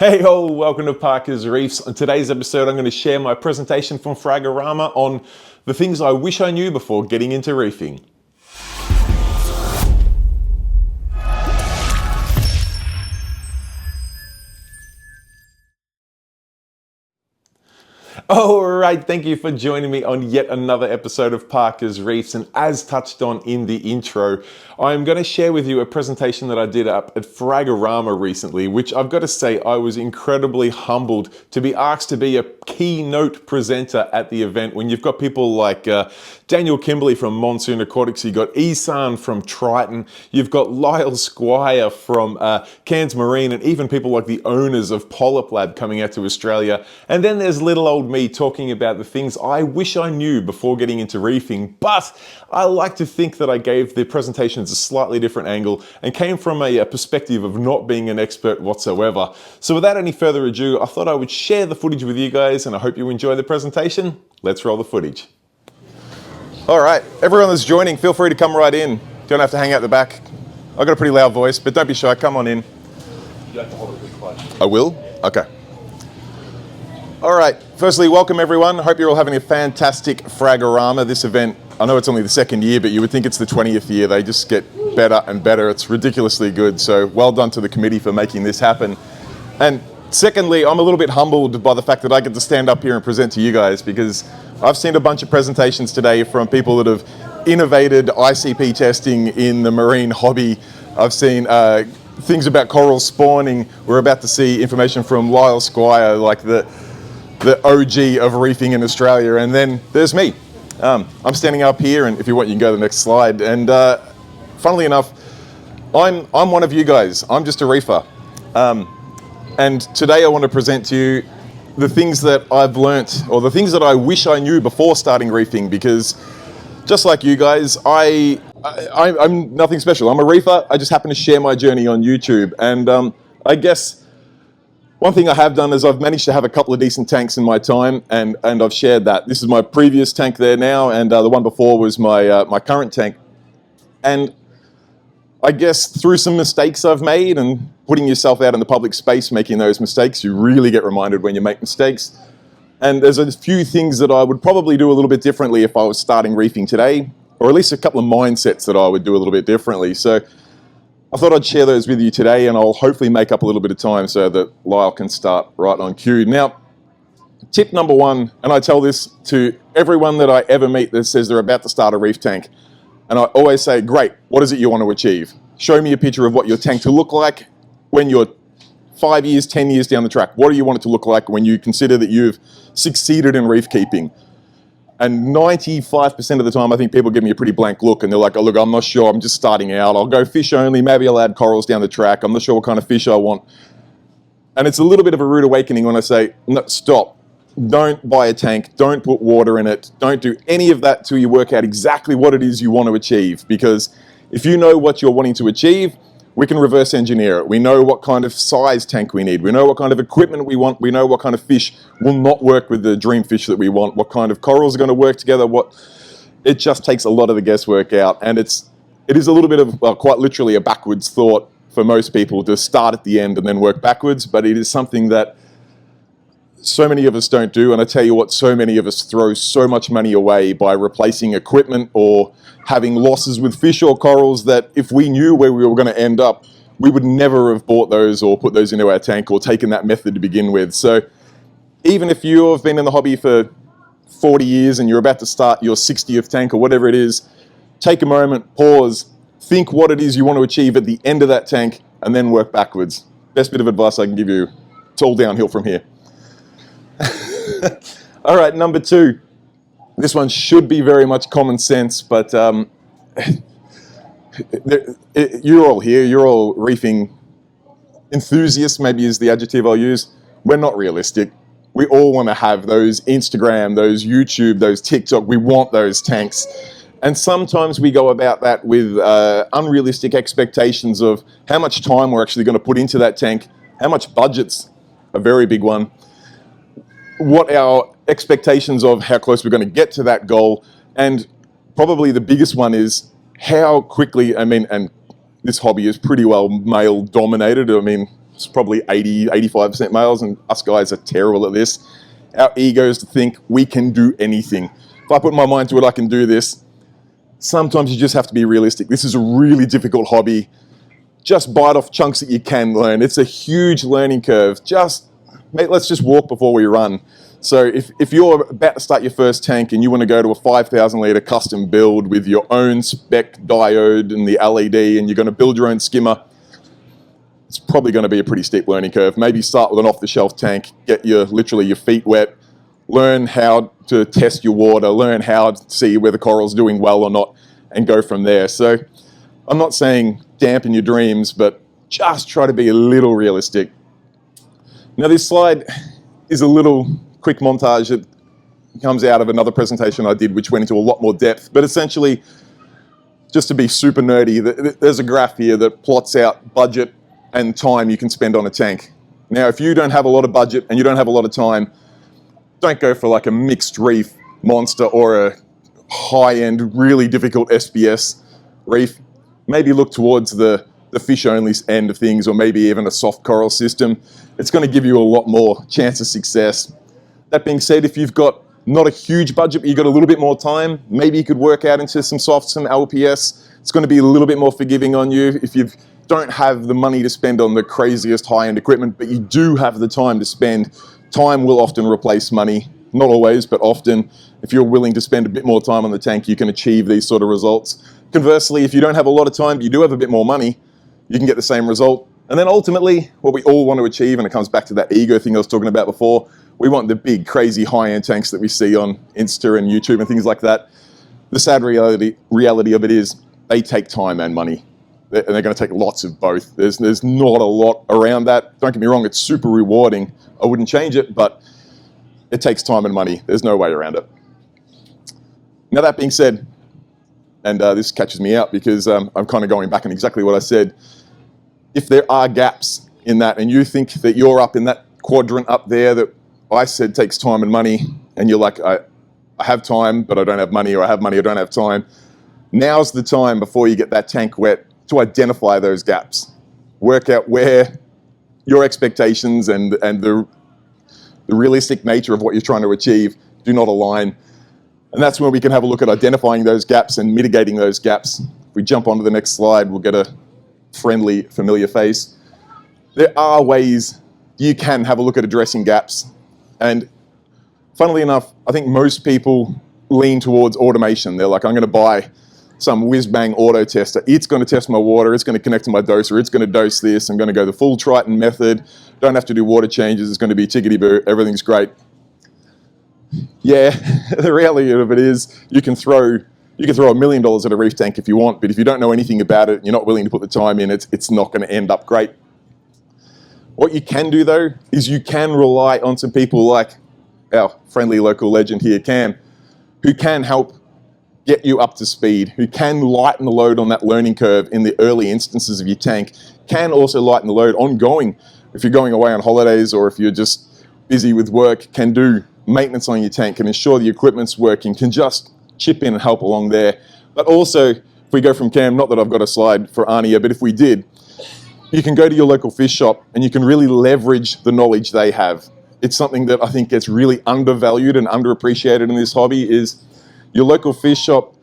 Hey all, welcome to Parker's Reefs. On today's episode, I'm going to share my presentation from Fragarama on the things I wish I knew before getting into reefing. Alright, thank you for joining me on yet another episode of Parker's Reefs, and as touched on in the intro, I'm going to share with you a presentation that I did up at Fragarama recently, which I've got to say I was incredibly humbled to be asked to be a keynote presenter at the event when you've got people like Daniel Kimberley from Monsoon Aquatics, you've got Isan from Triton, you've got Lyle Squire from Cairns Marine, and even people like the owners of Polyp Lab coming out to Australia. And then there's little old me talking about the things I wish I knew before getting into reefing, but I like to think that I gave the presentations a slightly different angle and came from a perspective of not being an expert whatsoever. So without any further ado, I thought I would share the footage with you guys, and I hope you enjoy the presentation. Let's roll the footage. All right, everyone that's joining, feel free to come right in. You don't have to hang out the back. I've got a pretty loud voice, but don't be shy, come on in. You have to hold it really close. I will? Okay. All right, firstly, welcome everyone. I hope you're all having a fantastic Fragarama. This event, I know it's only the second year, but you would think it's the 20th year. They just get better and better. It's ridiculously good. So well done to the committee for making this happen. And secondly, I'm a little bit humbled by the fact that I get to stand up here and present to you guys, because I've seen a bunch of presentations today from people that have innovated ICP testing in the marine hobby. I've seen things about coral spawning. We're about to see information from Lyle Squire, like the OG of reefing in Australia, and then there's me. I'm standing up here, and if you want, you can go to the next slide. And funnily enough, I'm one of you guys. I'm just a reefer. And today I want to present to you the things that I've learnt, or the things that I wish I knew before starting reefing, because just like you guys, I'm nothing special. I'm a reefer. I just happen to share my journey on YouTube. And I guess one thing I have done is I've managed to have a couple of decent tanks in my time, and I've shared that. This is my previous tank there now, and the one before was my current tank. And I guess through some mistakes I've made and putting yourself out in the public space, making those mistakes, you really get reminded when you make mistakes. And there's a few things that I would probably do a little bit differently if I was starting reefing today, or at least a couple of mindsets that I would do a little bit differently. So I thought I'd share those with you today, and I'll hopefully make up a little bit of time so that Lyle can start right on cue. Now, tip number one, and I tell this to everyone that I ever meet that says they're about to start a reef tank, and I always say, great, what is it you want to achieve? Show me a picture of what your tank to look like when you're 5 years, 10 years down the track. What do you want it to look like when you consider that you've succeeded in reef keeping? And 95% of the time, I think people give me a pretty blank look, and they're like, oh, look, I'm not sure, I'm just starting out. I'll go fish only, maybe I'll add corals down the track. I'm not sure what kind of fish I want. And it's a little bit of a rude awakening when I say, no, stop. Don't buy a tank, don't put water in it, don't do any of that till you work out exactly what it is you want to achieve. Because if you know what you're wanting to achieve, we can reverse engineer it. We know what kind of size tank we need. We know what kind of equipment we want. We know what kind of fish will not work with the dream fish that we want. What kind of corals are going to work together. It just takes a lot of the guesswork out. And it is a little bit of, well, quite literally a backwards thought for most people to start at the end and then work backwards. But it is something that so many of us don't do. And I tell you what, so many of us throw so much money away by replacing equipment or having losses with fish or corals that if we knew where we were going to end up, we would never have bought those or put those into our tank or taken that method to begin with. So even if you have been in the hobby for 40 years and you're about to start your 60th tank or whatever it is, take a moment, pause, think what it is you want to achieve at the end of that tank, and then work backwards. Best bit of advice I can give you. It's all downhill from here. All right, number two. This one should be very much common sense, but you're all here, you're all reefing enthusiasts, maybe is the adjective I'll use. We're not realistic. We all want to have those Instagram, those YouTube, those TikTok. We want those tanks. And sometimes we go about that with unrealistic expectations of how much time we're actually going to put into that tank, how much budget's a very big one, what our expectations of how close we're going to get to that goal, and probably the biggest one is how quickly, and this hobby is pretty well male dominated. It's probably 80, 85% males, and us guys are terrible at this. Our egos to think we can do anything. If I put my mind to it, I can do this. Sometimes you just have to be realistic. This is a really difficult hobby. Just bite off chunks that you can learn. It's a huge learning curve. Mate, let's just walk before we run. So if you're about to start your first tank and you want to go to a 5,000 litre custom build with your own spec diode and the LED, and you're going to build your own skimmer, it's probably going to be a pretty steep learning curve. Maybe start with an off-the-shelf tank, get literally your feet wet, learn how to test your water, learn how to see whether coral's doing well or not, and go from there. So I'm not saying dampen your dreams, but just try to be a little realistic. Now this slide is a little quick montage that comes out of another presentation I did, which went into a lot more depth. But essentially, just to be super nerdy, there's a graph here that plots out budget and time you can spend on a tank. Now, if you don't have a lot of budget and you don't have a lot of time, don't go for like a mixed reef monster or a high-end, really difficult SBS reef. Maybe look towards the fish-only end of things, or maybe even a soft coral system. It's going to give you a lot more chance of success. That being said, if you've got not a huge budget, but you've got a little bit more time, maybe you could work out into some LPS. It's going to be a little bit more forgiving on you. If you don't have the money to spend on the craziest high-end equipment, but you do have the time to spend, time will often replace money. Not always, but often. If you're willing to spend a bit more time on the tank, you can achieve these sort of results. Conversely, if you don't have a lot of time, but you do have a bit more money, you can get the same result. And then ultimately, what we all want to achieve, and it comes back to that ego thing I was talking about before, we want the big, crazy, high-end tanks that we see on Insta and YouTube and things like that. The sad reality of it is they take time and money. And they're going to take lots of both. There's not a lot around that. Don't get me wrong, it's super rewarding. I wouldn't change it, but it takes time and money. There's no way around it. Now that being said, and this catches me out because I'm kind of going back on exactly what I said. If there are gaps in that and you think that you're up in that quadrant up there that I said takes time and money, and you're like, I have time, but I don't have money, or I have money, I don't have time. Now's the time before you get that tank wet to identify those gaps. Work out where your expectations and the realistic nature of what you're trying to achieve do not align. And that's when we can have a look at identifying those gaps and mitigating those gaps. If we jump onto the next slide, we'll get a friendly, familiar face. There are ways you can have a look at addressing gaps. And funnily enough, I think most people lean towards automation. They're like, I'm going to buy some whiz-bang auto tester. It's going to test my water. It's going to connect to my doser. It's going to dose this. I'm going to go the full Triton method. Don't have to do water changes. It's going to be tickety-boo. Everything's great. Yeah, the reality of it is you can throw $1 million at a reef tank if you want, but if you don't know anything about it, you're not willing to put the time in, it's not going to end up great. What you can do though, is you can rely on some people like our friendly local legend here, Cam, who can help get you up to speed, who can lighten the load on that learning curve in the early instances of your tank, can also lighten the load ongoing. If you're going away on holidays or if you're just busy with work, can do maintenance on your tank, can ensure the equipment's working, can just chip in and help along there. But also, if we go from Cam, not that I've got a slide for Arnia, but if we did, you can go to your local fish shop and you can really leverage the knowledge they have. It's something that I think gets really undervalued and underappreciated in this hobby is your local fish shop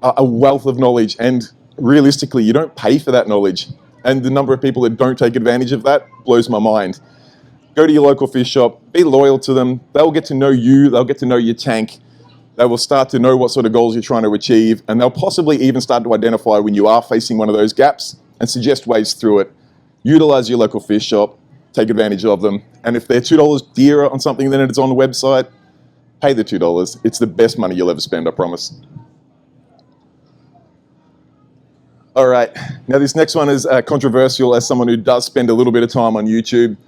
are a wealth of knowledge, and realistically, you don't pay for that knowledge. And the number of people that don't take advantage of that blows my mind. Go to your local fish shop, be loyal to them. They'll get to know you, they'll get to know your tank. They will start to know what sort of goals you're trying to achieve, and they'll possibly even start to identify when you are facing one of those gaps and suggest ways through it. Utilize your local fish shop, take advantage of them, and if they're $2 dearer on something than it's on the website, pay the $2. It's the best money you'll ever spend, I promise. All right, now this next one is controversial as someone who does spend a little bit of time on YouTube.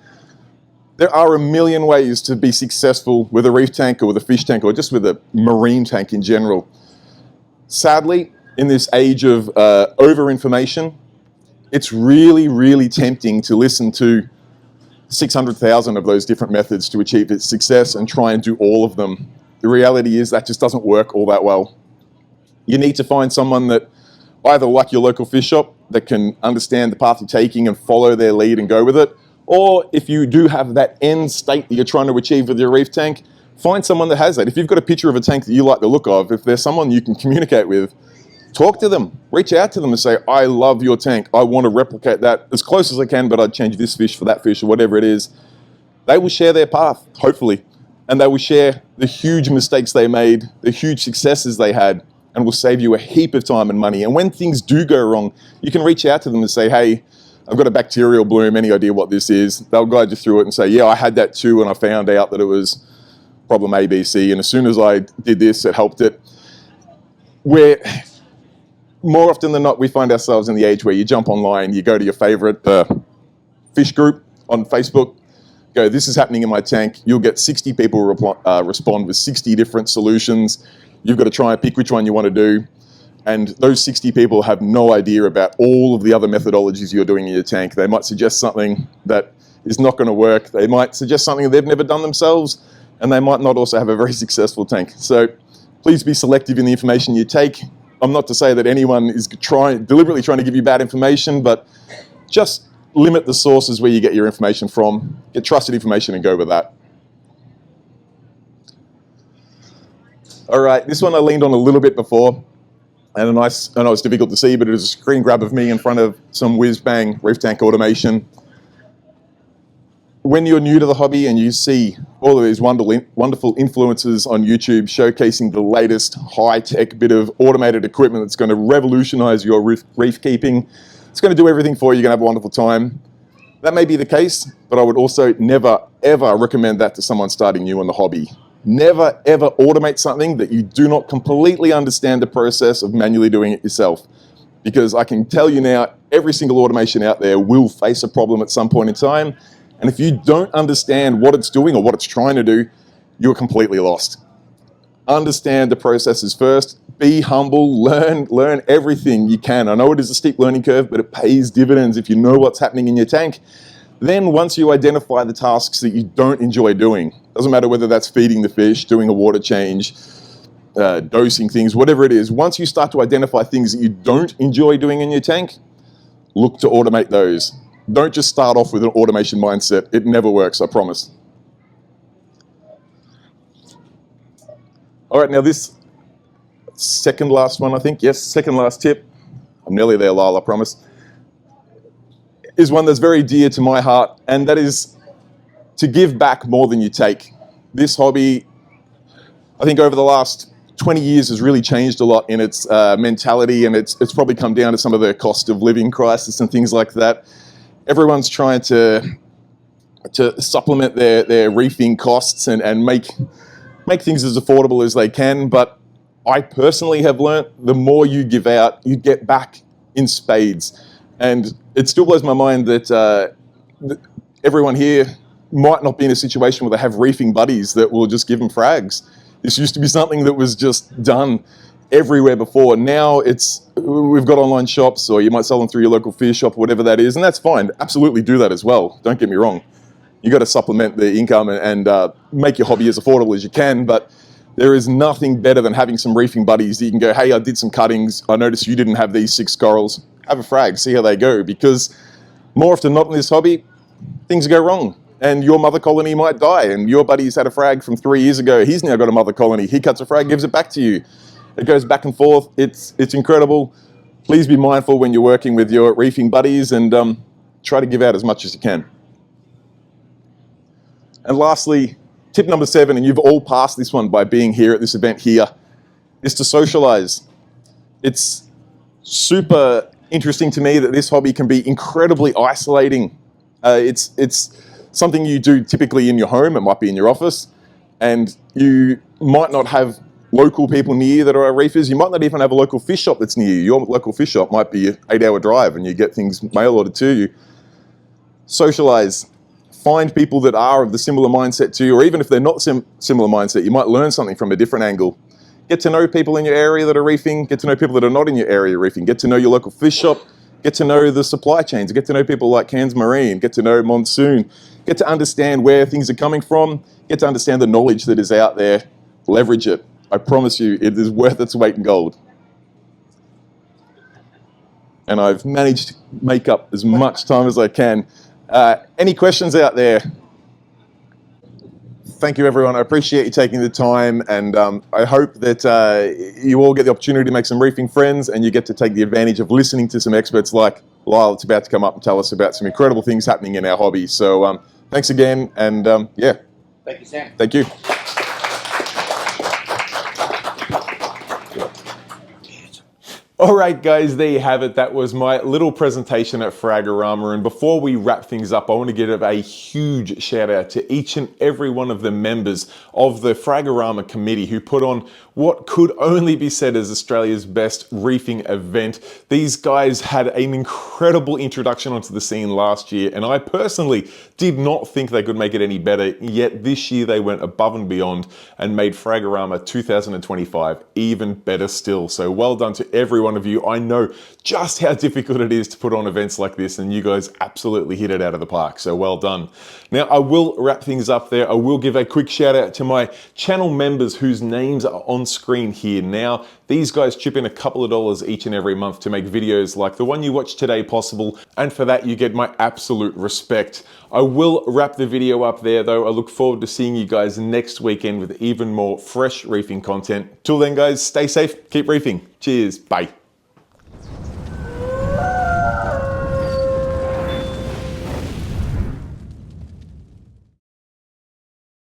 There are a million ways to be successful with a reef tank or with a fish tank or just with a marine tank in general. Sadly, in this age of over-information, it's really, really tempting to listen to 600,000 of those different methods to achieve its success and try and do all of them. The reality is that just doesn't work all that well. You need to find someone that either like your local fish shop that can understand the path you're taking and follow their lead and go with it, Or if you do have that end state that you're trying to achieve with your reef tank, find someone that has that. If you've got a picture of a tank that you like the look of, if there's someone you can communicate with, talk to them, reach out to them and say, I love your tank. I want to replicate that as close as I can, but I'd change this fish for that fish or whatever it is. They will share their path, hopefully, and they will share the huge mistakes they made, the huge successes they had, and will save you a heap of time and money. And when things do go wrong, you can reach out to them and say, hey, I've got a bacterial bloom, any idea what this is? They'll guide you through it and say, yeah, I had that too, and I found out that it was problem A, B, C, and as soon as I did this, it helped it. Where more often than not, we find ourselves in the age where you jump online, you go to your favorite fish group on Facebook, go, this is happening in my tank. You'll get 60 people respond with 60 different solutions. You've got to try and pick which one you want to do. And those 60 people have no idea about all of the other methodologies you're doing in your tank. They might suggest something that is not going to work. They might suggest something that they've never done themselves, and they might not also have a very successful tank. So please be selective in the information you take. I'm not to say that anyone is deliberately trying to give you bad information, but just limit the sources where you get your information from. Get trusted information and go with that. All right, this one I leaned on a little bit before, and I know it's difficult to see, but it is a screen grab of me in front of some whiz-bang reef tank automation. When you're new to the hobby and you see all of these wonderful influencers on YouTube showcasing the latest high-tech bit of automated equipment that's going to revolutionize your reef keeping, it's going to do everything for you, you're going to have a wonderful time. That may be the case, but I would also never, ever recommend that to someone starting new in the hobby. Never, ever automate something that you do not completely understand the process of manually doing it yourself. Because I can tell you now, every single automation out there will face a problem at some point in time. And if you don't understand what it's doing or what it's trying to do, you're completely lost. Understand the processes first. Be humble. Learn everything you can. I know it is a steep learning curve, but it pays dividends if you know what's happening in your tank. Then once you identify the tasks that you don't enjoy doing, doesn't matter whether that's feeding the fish, doing a water change, dosing things, whatever it is, once you start to identify things that you don't enjoy doing in your tank, look to automate those. Don't just start off with an automation mindset. It never works, I promise. All right, now this second last one, I think. Yes, second last tip. I'm nearly there, Lyle, I promise. Is one that's very dear to my heart, and that is to give back more than you take. This hobby, I think over the last 20 years has really changed a lot in its mentality, and it's probably come down to some of the cost of living crisis and things like that. Everyone's trying to supplement their reefing costs and make things as affordable as they can, but I personally have learnt the more you give out, you get back in spades. And it still blows my mind that everyone here might not be in a situation where they have reefing buddies that will just give them frags. This used to be something that was just done everywhere before. Now we've got online shops, or you might sell them through your local fish shop, or whatever that is, and that's fine. Absolutely do that as well. Don't get me wrong. You got to supplement the income and make your hobby as affordable as you can, but there is nothing better than having some reefing buddies that you can go, hey, I did some cuttings. I noticed you didn't have these 6 corals. Have a frag, see how they go, because more often than not in this hobby, things go wrong and your mother colony might die, and your buddy's had a frag from 3 years ago. He's now got a mother colony. He cuts a frag, gives it back to you. It goes back and forth. It's incredible. Please be mindful when you're working with your reefing buddies, and try to give out as much as you can. And lastly, tip number 7, and you've all passed this one by being here at this event here, is to socialize. It's super interesting to me that this hobby can be incredibly isolating. It's something you do typically in your home. It might be in your office, and you might not have local people near you that are reefers. You might not even have a local fish shop that's near you. Your local fish shop might be an 8-hour drive, and you get things mail ordered to you. Socialize. Find people that are of the similar mindset to you, or even if they're not similar mindset, you might learn something from a different angle. Get to know people in your area that are reefing. Get to know people that are not in your area reefing. Get to know your local fish shop. Get to know the supply chains. Get to know people like Cairns Marine. Get to know Monsoon. Get to understand where things are coming from. Get to understand the knowledge that is out there. Leverage it. I promise you, it is worth its weight in gold. And I've managed to make up as much time as I can. Any questions out there? Thank you, everyone. I appreciate you taking the time, and I hope that you all get the opportunity to make some reefing friends, and you get to take the advantage of listening to some experts like Lyle that's about to come up and tell us about some incredible things happening in our hobby. So thanks again, and yeah. Thank you, Sam. Thank you. All right, guys, there you have it. That was my little presentation at Fragarama. And before we wrap things up, I want to give a huge shout out to each and every one of the members of the Fragarama committee who put on what could only be said as Australia's best reefing event. These guys had an incredible introduction onto the scene last year, and I personally did not think they could make it any better, yet this year they went above and beyond and made Fragarama 2025 even better still. So well done to every one of you. I know just how difficult it is to put on events like this, and you guys absolutely hit it out of the park, so well done. Now, I will wrap things up there. I will give a quick shout out to my channel members whose names are on screen here now. These guys chip in a couple of dollars each and every month to make videos like the one you watched today possible, and for that you get my absolute respect. I will wrap the video up there though. I look forward to seeing you guys next weekend with even more fresh reefing content. Till then guys, stay safe, keep reefing. Cheers, bye.